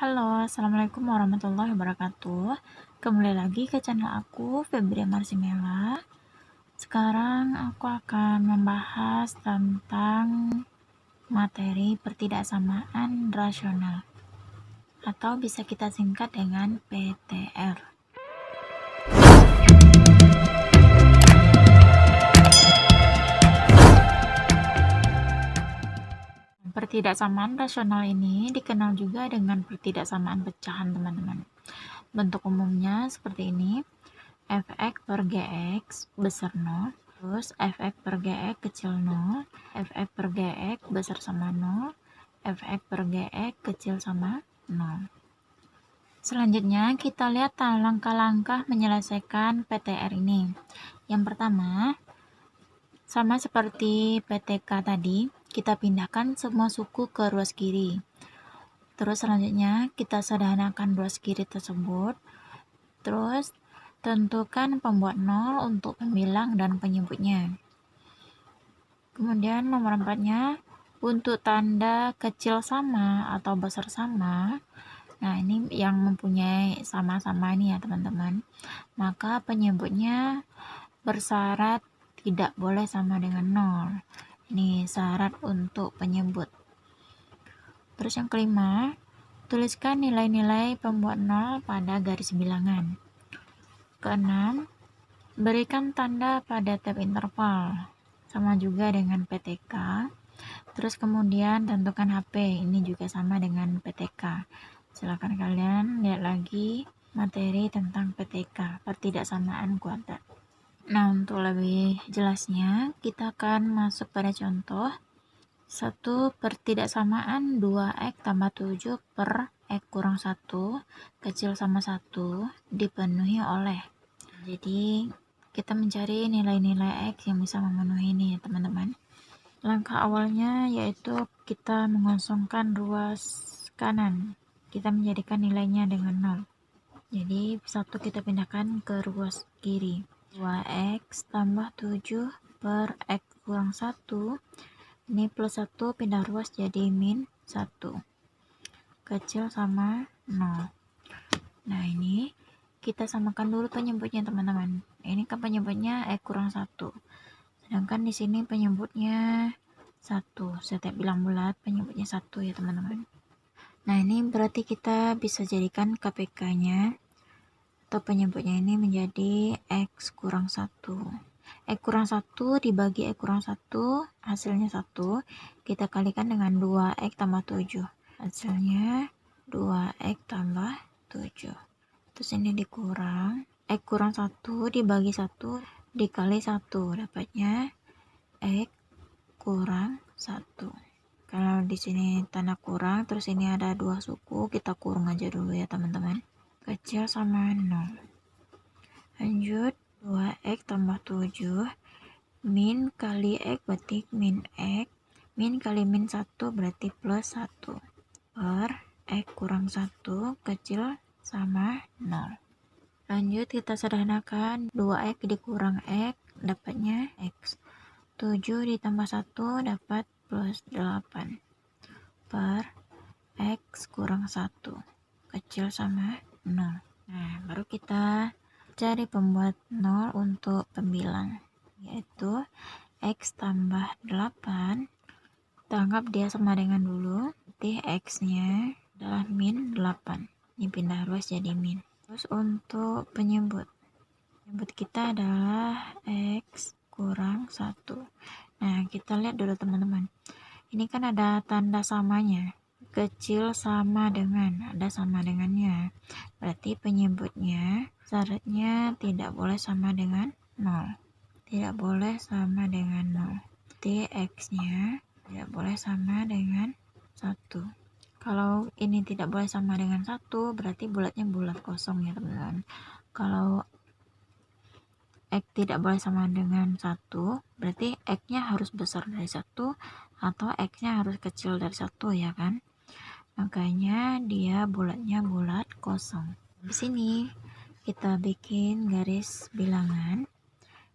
Halo, assalamualaikum warahmatullahi wabarakatuh. Kembali lagi ke channel aku, Febri Marsimela. Sekarang aku akan membahas tentang materi pertidaksamaan rasional, atau bisa kita singkat dengan PTR. Pertidaksamaan rasional ini dikenal juga dengan pertidaksamaan pecahan, teman-teman. Bentuk umumnya seperti ini: fx per gx besar 0, terus fx per gx kecil 0, fx per gx besar sama 0, fx per gx kecil sama 0. Selanjutnya kita lihat langkah-langkah menyelesaikan PTR ini. Yang pertama, sama seperti PTK tadi, kita pindahkan semua suku ke ruas kiri. Terus selanjutnya kita sederhanakan ruas kiri tersebut. Terus tentukan pembuat 0 untuk pembilang dan penyebutnya. Kemudian nomor 4-nya, untuk tanda kecil sama atau besar sama, nah ini yang mempunyai sama-sama ini ya teman-teman, maka penyebutnya bersyarat tidak boleh sama dengan 0. Ini syarat untuk penyebut. Terus yang kelima, tuliskan nilai-nilai pembuat 0 pada garis bilangan. Keenam, berikan tanda pada tab interval, sama juga dengan PTK. Terus kemudian tentukan HP, ini juga sama dengan PTK. Silakan kalian lihat lagi materi tentang PTK, pertidaksamaan kuadrat. Nah, untuk lebih jelasnya, kita akan masuk pada contoh. 1. Pertidaksamaan 2x tambah 7 per x kurang 1 kecil sama 1 dipenuhi oleh. Jadi kita mencari nilai-nilai x yang bisa memenuhi ini ya teman-teman. Langkah awalnya yaitu kita mengosongkan ruas kanan, kita menjadikan nilainya dengan 0. Jadi 1 kita pindahkan ke ruas kiri. 2x tambah 7 per x kurang 1, ini plus 1 pindah ruas jadi min 1 kecil sama 0. Nah ini kita samakan dulu penyebutnya teman-teman. Ini kan penyebutnya x kurang 1, sedangkan di sini penyebutnya 1. Setiap bilang bulat penyebutnya 1 ya teman-teman. Nah ini berarti kita bisa jadikan KPK-nya atau penyebutnya ini menjadi x kurang 1. X kurang 1 dibagi X kurang 1 hasilnya 1, kita kalikan dengan 2X tambah 7, hasilnya 2X tambah 7. Terus ini dikurang, X kurang 1 dibagi 1 dikali 1, dapatnya X kurang 1. Kalau di sini tanda kurang, terus ini ada 2 suku, kita kurung aja dulu ya teman-teman. Kecil sama 0. Lanjut, 2x tambah 7 min kali x berarti min x, min kali min 1 berarti plus 1 per x kurang 1 kecil sama 0. Lanjut kita sederhanakan, 2x dikurang x dapatnya x, 7 ditambah 1 dapat plus 8 per x kurang 1 kecil sama 0. Nah baru kita cari pembuat 0 untuk pembilang, yaitu x tambah 8, kita anggap dia sama dengan dulu, berarti x nya adalah min 8, ini pindah ruas jadi min. Terus untuk penyebut kita adalah x kurang 1. Nah kita lihat dulu teman-teman, ini kan ada tanda samanya, kecil sama dengan, ada sama dengannya, berarti penyebutnya syaratnya tidak boleh sama dengan 0, tidak boleh sama dengan 0, berarti x nya tidak boleh sama dengan 1. Kalau ini tidak boleh sama dengan 1, berarti bulatnya bulat kosong ya teman-teman. Kalau x tidak boleh sama dengan 1, berarti x nya harus besar dari 1 atau x nya harus kecil dari 1 ya kan, makanya dia bulatnya bulat kosong. Di sini kita bikin garis bilangan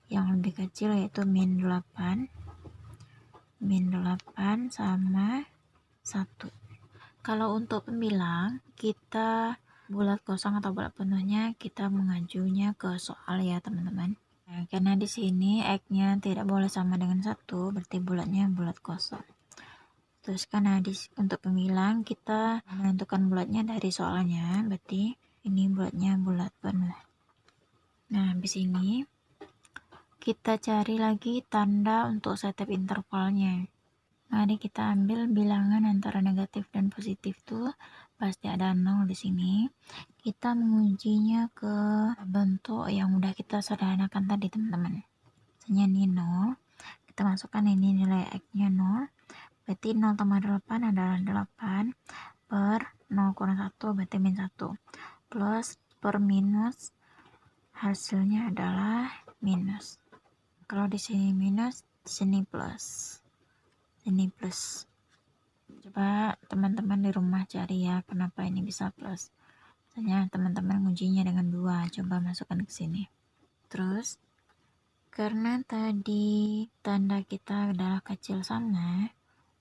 yang lebih kecil yaitu min 8 sama 1. Kalau untuk pembilang, kita bulat kosong atau bulat penuhnya kita mengajunya ke soal ya teman-teman. Nah, karena di sini X-nya tidak boleh sama dengan 1, berarti bulatnya bulat kosong. Terus karena untuk pembilang kita menentukan bulatnya dari soalnya, berarti ini bulatnya bulat penuh. Nah, habis ini kita cari lagi tanda untuk setiap intervalnya. Mari kita ambil bilangan antara negatif dan positif tuh pasti ada 0 di sini. Kita mengujinya ke bentuk yang udah kita sederhanakan tadi teman-teman. Misalnya ini 0, kita masukkan ini nilai X-nya 0, berarti 0 tambah 8 adalah 8 per 0 kurang 1 berarti min 1 plus per minus hasilnya adalah minus. Kalau di sini minus, di sini plus. Ini plus. Coba teman-teman di rumah cari ya kenapa ini bisa plus. Misalnya teman-teman ngujinya dengan 2, coba masukkan ke sini. Terus karena tadi tanda kita adalah kecil sama,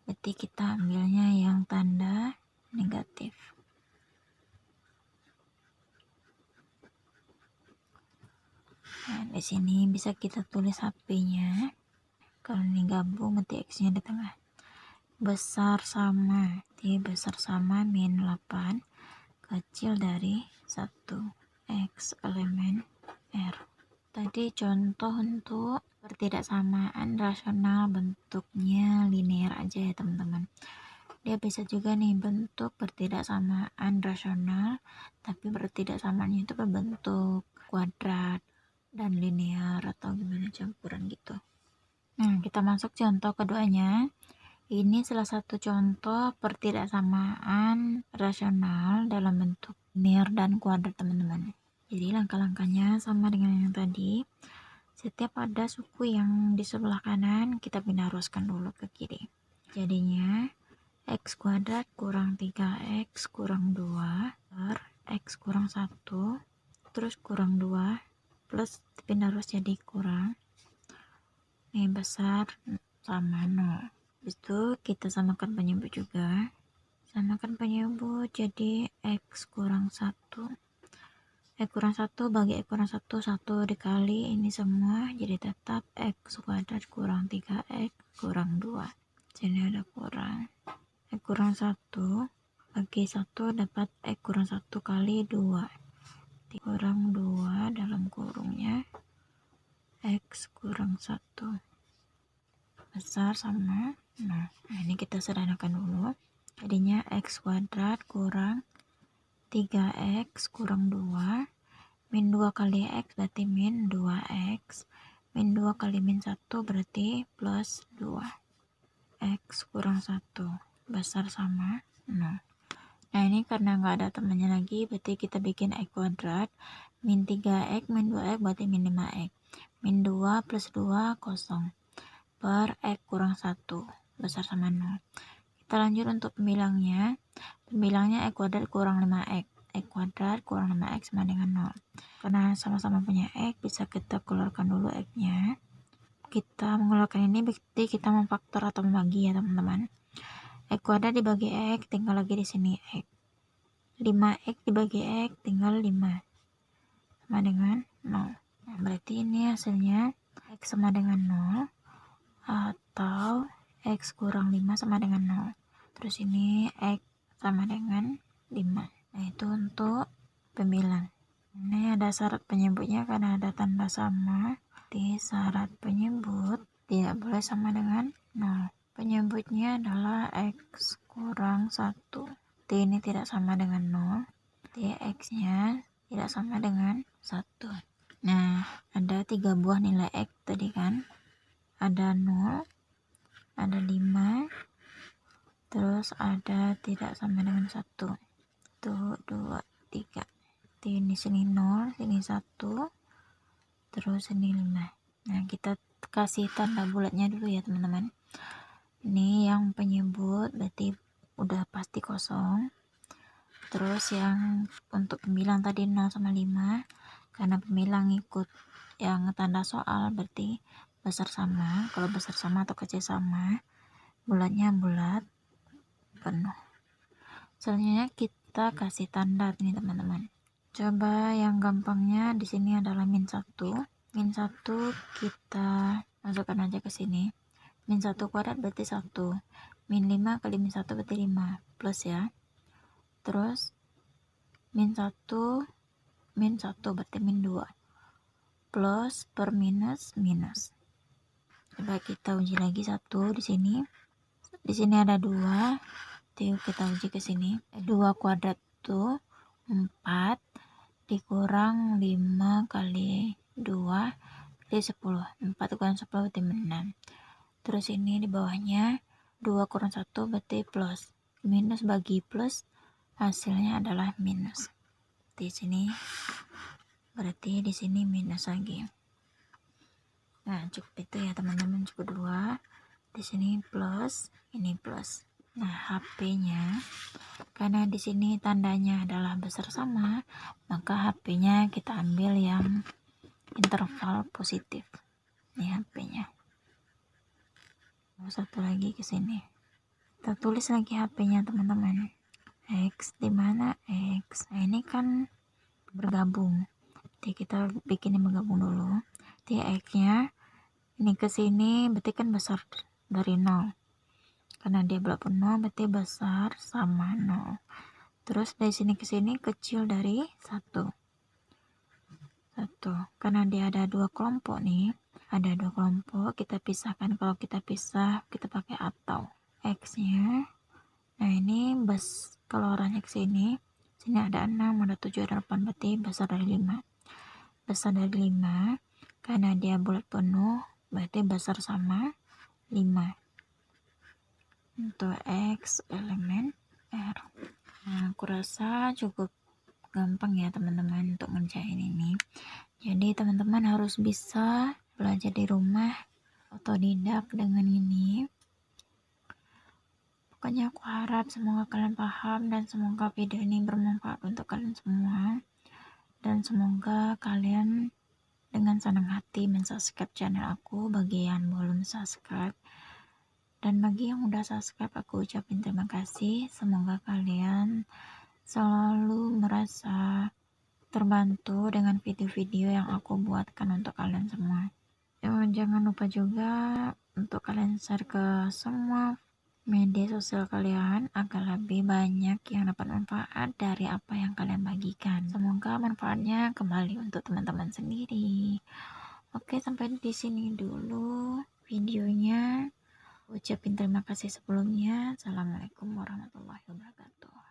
berarti kita ambilnya yang tanda negatif. Nah, di sini bisa kita tulis HP-nya. Kalau ini gabung berarti X-nya di tengah. Besar sama, jadi besar sama min 8 kecil dari 1 X elemen R. Tadi contoh untuk pertidaksamaan rasional bentuknya linear aja ya teman-teman. Dia bisa juga nih bentuk pertidaksamaan rasional tapi pertidaksamaannya itu berbentuk kuadrat dan linear atau gimana campuran gitu. Nah, kita masuk contoh keduanya. Ini salah satu contoh pertidaksamaan rasional dalam bentuk linear dan kuadrat teman-teman. Jadi langkah-langkahnya sama dengan yang tadi. Setiap ada suku yang di sebelah kanan, kita pindah aruskan dulu ke kiri. Jadinya X kuadrat kurang 3X kurang 2 per X kurang 1 terus kurang 2 plus pindah arus jadi kurang. Ini besar sama 0. Habis itu kita samakan penyebut juga. Samakan penyebut jadi X kurang 1. X kurang 1 bagi X kurang 1, 1 dikali ini semua jadi tetap X kuadrat kurang 3X kurang 2. Jadi ada kurang. X kurang 1 bagi 1 dapat X kurang 1 kali 2. Kurang 2 dalam kurungnya X kurang 1. Besar sama 0. Nah, ini kita sederhanakan dulu. Jadinya X kuadrat kurang 3X kurang 2. Min 2 kali X berarti min 2X. Min 2 kali min 1 berarti plus 2. X kurang 1. Besar sama 0. Nah, ini karena nggak ada temannya lagi, berarti kita bikin X kuadrat. Min 3X min 2X berarti min 5X. Min 2 plus 2 kosong. Per X kurang 1 besar sama 0. Kita lanjut untuk pembilangnya. Pembilangnya X kuadrat kurang 5X. X kuadrat kurang 5X sama dengan 0. Karena sama-sama punya X, bisa kita keluarkan dulu X-nya. Kita mengeluarkan ini berarti kita memfaktor atau membagi ya teman-teman. X kuadrat dibagi X tinggal lagi di sini X. 5X dibagi X tinggal 5 sama dengan 0. Nah, berarti ini hasilnya X sama dengan 0 atau X kurang 5 sama dengan 0. Terus ini X sama dengan 5. Nah, itu untuk pembilang. Ini ada syarat penyebutnya karena ada tanda sama. Di syarat penyebut tidak boleh sama dengan 0. Penyebutnya adalah X kurang 1. T ini tidak sama dengan 0. T X-nya tidak sama dengan 1. Nah, ada 3 buah nilai X tadi kan. Ada 0, ada 5, terus ada tidak sama dengan 1. 1, 2, 3. Ini sini 0, sini 1, terus sini 5. Nah, kita kasih tanda bulatnya dulu ya teman-teman. Ini yang penyebut berarti udah pasti kosong. Terus yang untuk pembilang tadi 0 sama 5, karena pembilang ikut yang tanda soal berarti besar sama. Kalau besar sama atau kecil sama, bulatnya bulat penuh. Selanjutnya kita kasih tanda nih teman-teman. Coba yang gampangnya di sini adalah min 1. Min 1 kita masukkan aja ke sini. Min 1 kuadrat berarti 1. Min 5 kali min 1 berarti 5. Plus ya. Terus min 1 berarti min 2. Plus per minus minus. Coba kita uji lagi 1 di sini. Di sini ada 2. Kita uji ke sini. 2 kuadrat tuh 4 dikurang 5 kali 2 berarti 10. 4 kurang 10 berarti 6. Terus ini di bawahnya 2 kurang 1 berarti plus. Minus bagi plus hasilnya adalah minus. Di sini berarti di sini minus lagi. Nah, cukup itu ya teman-teman, cukup 2. Di sini plus, ini plus. Nah, HP-nya karena di sini tandanya adalah besar sama, maka HP-nya kita ambil yang interval positif. Ini HP-nya. Satu lagi ke sini. Kita tulis lagi HP-nya teman-teman. X di mana X? Nah, ini kan bergabung. Jadi kita bikin bergabung dulu. Jadi X-nya ini ke sini berarti kan besar dari 0. Karena dia berapa 0 berarti besar sama 0. Terus dari sini ke sini kecil dari 1. Karena dia ada 2 kelompok nih. Ada 2 kelompok, kita pisahkan. Kalau kita pisah, kita pakai atau. X-nya. Nah, ini kalau arahnya ke sini. Sini ada 6, ada 7, ada 8. Berarti besar dari 5. Besar dari 5. Karena dia bulat penuh, berarti besar sama 5. Untuk X elemen R. Nah, aku rasa cukup gampang ya teman-teman untuk ngerjain ini. Jadi teman-teman harus bisa belajar di rumah otodidak dengan ini. Pokoknya aku harap semoga kalian paham dan semoga video ini bermanfaat untuk kalian semua. Dan semoga kalian dengan senang hati mensubscribe channel aku bagi yang belum subscribe. Dan bagi yang udah subscribe, aku ucapin terima kasih. Semoga kalian selalu merasa terbantu dengan video-video yang aku buatkan untuk kalian semua. Jangan lupa juga untuk kalian share ke semua media sosial kalian agar lebih banyak yang dapat manfaat dari apa yang kalian bagikan. Semoga manfaatnya kembali untuk teman-teman sendiri. Oke, sampai di sini dulu videonya. Ucapin terima kasih sebelumnya. Assalamualaikum warahmatullahi wabarakatuh.